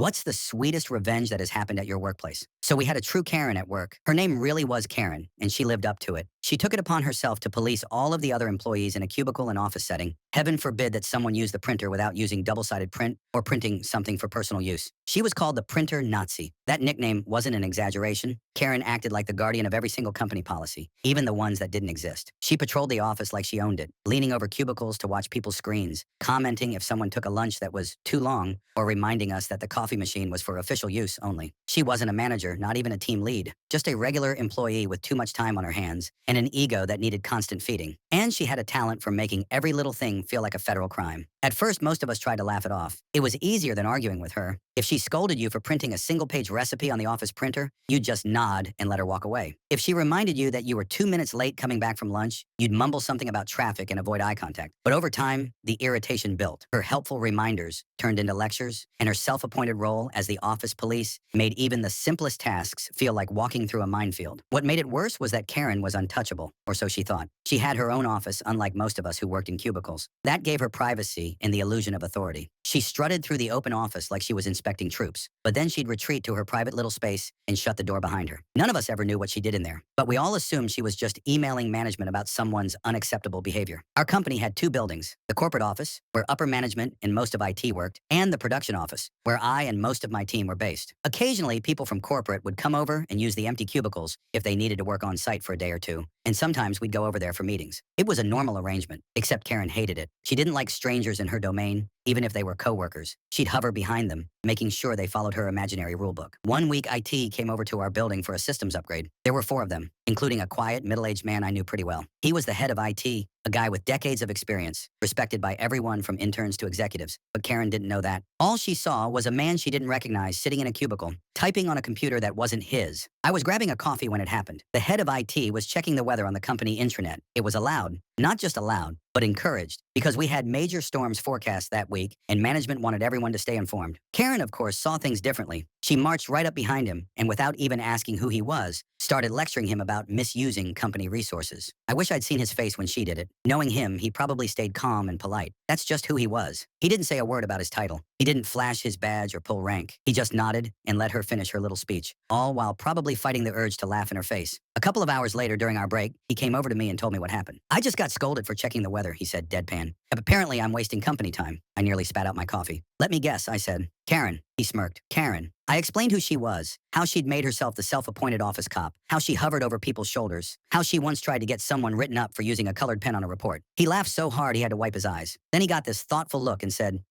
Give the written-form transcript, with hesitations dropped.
What's the sweetest revenge that has happened at your workplace? So we had a true Karen at work. Her name really was Karen, and she lived up to it. She took it upon herself to police all of the other employees in a cubicle and office setting. Heaven forbid that someone use the printer without using double-sided print or printing something for personal use. She was called the Printer Nazi. That nickname wasn't an exaggeration. Karen acted like the guardian of every single company policy, even the ones that didn't exist. She patrolled the office like she owned it, leaning over cubicles to watch people's screens, commenting if someone took a lunch that was too long, or reminding us that the coffee machine was for official use only. She wasn't a manager, not even a team lead, just a regular employee with too much time on her hands and an ego that needed constant feeding. And she had a talent for making every little thing feel like a federal crime. At first, most of us tried to laugh it off. It was easier than arguing with her. If she scolded you for printing a single-page recipe on the office printer, you'd just nod and let her walk away. If she reminded you that you were 2 minutes late coming back from lunch, you'd mumble something about traffic and avoid eye contact. But over time, the irritation built. Her helpful reminders turned into lectures, and her self-appointed role as the office police made even the simplest tasks feel like walking through a minefield. What made it worse was that Karen was untouchable, or so she thought. She had her own office, unlike most of us who worked in cubicles. That gave her privacy and the illusion of authority. She strutted through the open office like she was inspecting troops, but then she'd retreat to her private little space and shut the door behind her. None of us ever knew what she did in there, but we all assumed she was just emailing management about someone's unacceptable behavior. Our company had two buildings: the corporate office, where upper management and most of IT worked, and the production office, where I and most of my team were based. Occasionally, people from corporate would come over and use the empty cubicles if they needed to work on site for a day or two, and sometimes we'd go over there for meetings. It was a normal arrangement, except Karen hated it. She didn't like strangers in her domain, even if they were coworkers. She'd hover behind them, making sure they followed her imaginary rulebook. One week, IT came over to our building for a systems upgrade. There were four of them, including a quiet, middle-aged man I knew pretty well. He was the head of IT, a guy with decades of experience, respected by everyone from interns to executives. But Karen didn't know that. All she saw was a man she didn't recognize sitting in a cubicle, typing on a computer that wasn't his. I was grabbing a coffee when it happened. The head of IT was checking the weather on the company intranet. It was allowed, not just allowed, but encouraged, because we had major storms forecast that week and management wanted everyone to stay informed. Karen, of course, saw things differently. She marched right up behind him and, without even asking who he was, started lecturing him about misusing company resources. I wish I'd seen his face when she did it. Knowing him, he probably stayed calm and polite. That's just who he was. He didn't say a word about his title. He didn't flash his badge or pull rank. He just nodded and let her finish her little speech, all while probably fighting the urge to laugh in her face. A couple of hours later, during our break, he came over to me and told me what happened. "I just got scolded for checking the weather," he said, deadpan. "Apparently, I'm wasting company time." I nearly spat out my coffee. "Let me guess," I said. "Karen," he smirked. "Karen." I explained who she was, how she'd made herself the self-appointed office cop, how she hovered over people's shoulders, how she once tried to get someone written up for using a colored pen on a report. He laughed so hard he had to wipe his eyes. Then he got this thoughtful look and said,